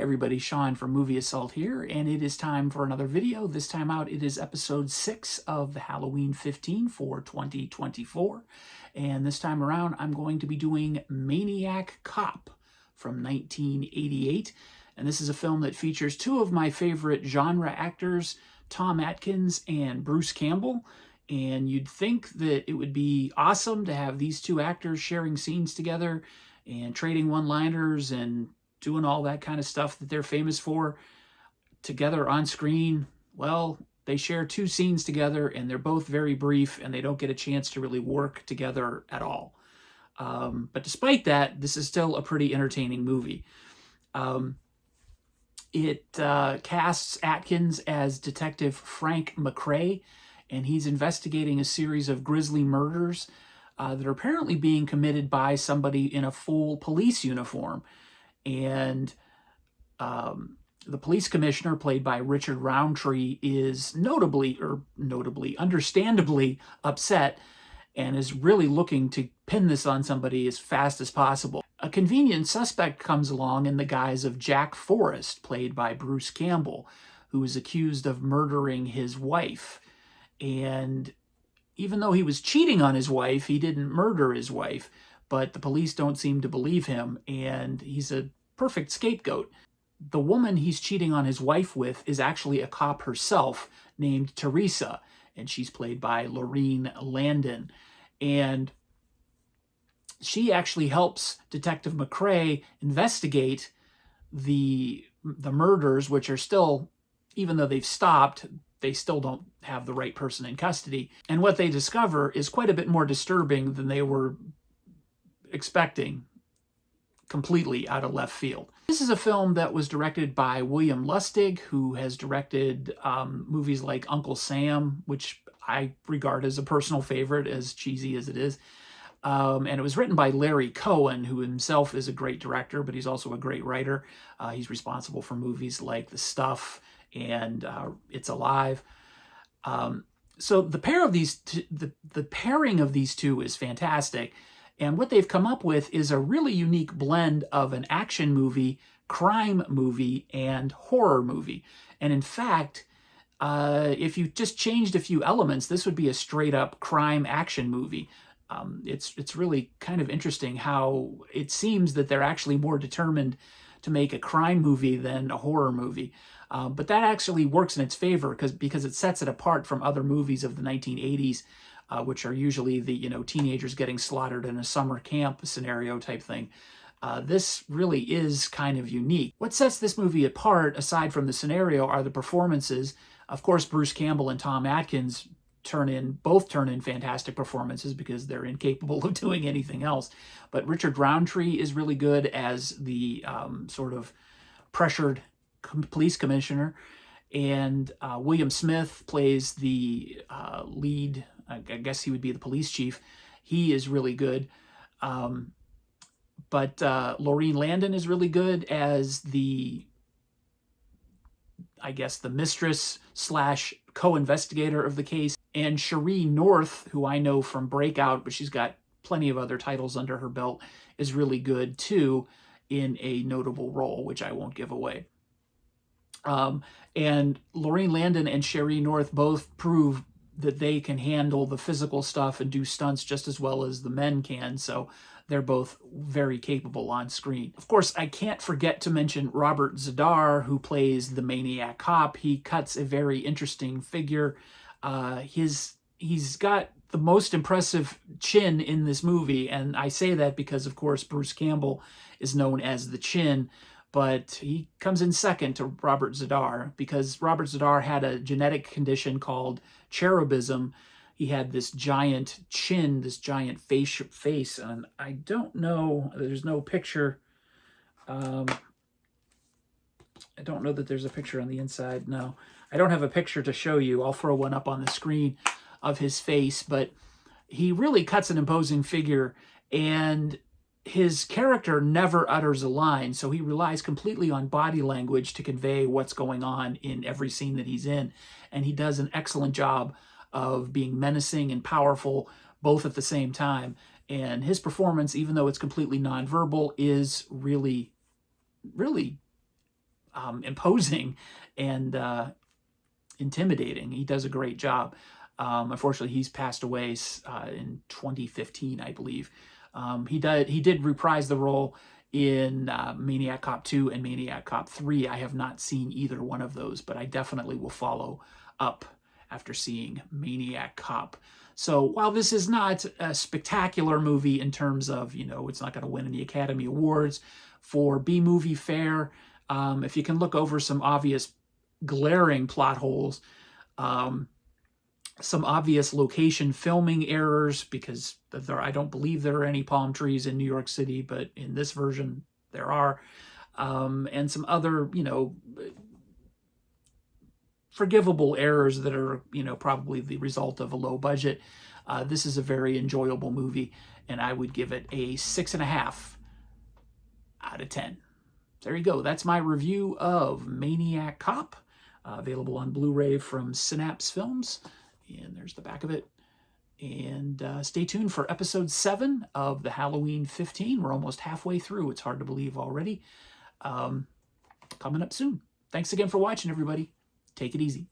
everybody, Sean from Movie Assault here, and it is time for another video. This time out, it is episode 6 of the Halloween 15 for 2024. And this time around, I'm going to be doing Maniac Cop from 1988. And this is a film that features two of my favorite genre actors, Tom Atkins and Bruce Campbell. And you'd think that it would be awesome to have these two actors sharing scenes together and trading one-liners and doing all that kind of stuff that they're famous for together on screen. Well, they share two scenes together, and they're both very brief, and they don't get a chance to really work together at all. But despite that, this is still a pretty entertaining movie. It casts Atkins as Detective Frank McRae, and he's investigating a series of grisly murders that are apparently being committed by somebody in a full police uniform. And the police commissioner, played by Richard Roundtree, is understandably upset and is really looking to pin this on somebody as fast as possible. A convenient suspect comes along in the guise of Jack Forrest, played by Bruce Campbell, who is accused of murdering his wife. And even though he was cheating on his wife, he didn't murder his wife, but the police don't seem to believe him, and he's a perfect scapegoat. The woman he's cheating on his wife with is actually a cop herself named Teresa, and she's played by Laureen Landon. And she actually helps Detective McRae investigate the murders, which are still, even though they've stopped, they still don't have the right person in custody. And what they discover is quite a bit more disturbing than they were expecting, completely out of left field. This is a film that was directed by William Lustig, who has directed movies like Uncle Sam, which I regard as a personal favorite, as cheesy as it is. And it was written by Larry Cohen, who himself is a great director, but he's also a great writer. He's responsible for movies like The Stuff and It's Alive. So the pairing of these two is fantastic. And what they've come up with is a really unique blend of an action movie, crime movie, and horror movie. And in fact, if you just changed a few elements, this would be a straight-up crime action movie. It's really kind of interesting how it seems that they're actually more determined to make a crime movie than a horror movie. But that actually works in its favor because it sets it apart from other movies of the 1980s, which are usually the teenagers getting slaughtered in a summer camp scenario type thing. This really is kind of unique. What sets this movie apart, aside from the scenario, are the performances. Of course, Bruce Campbell and Tom Atkins both turn in fantastic performances because they're incapable of doing anything else. But Richard Roundtree is really good as the sort of pressured police commissioner, and William Smith plays the lead. I guess he would be the police chief. He is really good. But Laureen Landon is really good as the mistress / co-investigator of the case. And Cherie North, who I know from Breakout, but she's got plenty of other titles under her belt, is really good too in a notable role, which I won't give away. And Laureen Landon and Cherie North both prove that they can handle the physical stuff and do stunts just as well as the men can, so they're both very capable on screen. Of course, I can't forget to mention Robert Z'Dar, who plays the Maniac Cop. He cuts a very interesting figure. He's got the most impressive chin in this movie, and I say that because, of course, Bruce Campbell is known as the Chin, but he comes in second to Robert Z'Dar because Robert Z'Dar had a genetic condition called cherubism. He had this giant chin, this giant face, and I don't know, there's no picture. I don't know that there's a picture on the inside. No, I don't have a picture to show you. I'll throw one up on the screen of his face, but he really cuts an imposing figure, and his character never utters a line, so he relies completely on body language to convey what's going on in every scene that he's in, and he does an excellent job of being menacing and powerful both at the same time. And his performance, even though it's completely nonverbal, is really imposing and intimidating. He does a great job. Unfortunately, he's passed away in 2015, I believe. He did reprise the role in Maniac Cop 2 and Maniac Cop 3. I have not seen either one of those, but I definitely will follow up after seeing Maniac Cop. So while this is not a spectacular movie in terms of, it's not going to win any Academy Awards, for B-movie fare, if you can look over some obvious glaring plot holes, some obvious location filming errors, because I don't believe there are any palm trees in New York City, but in this version there are, and some other, forgivable errors that are, probably the result of a low budget. This is a very enjoyable movie, and I would give it a 6.5 out of 10. There you go. That's my review of Maniac Cop, available on Blu-ray from Synapse Films. And there's the back of it. And stay tuned for episode 7 of the Halloween 15. We're almost halfway through. It's hard to believe already. Coming up soon. Thanks again for watching, everybody. Take it easy.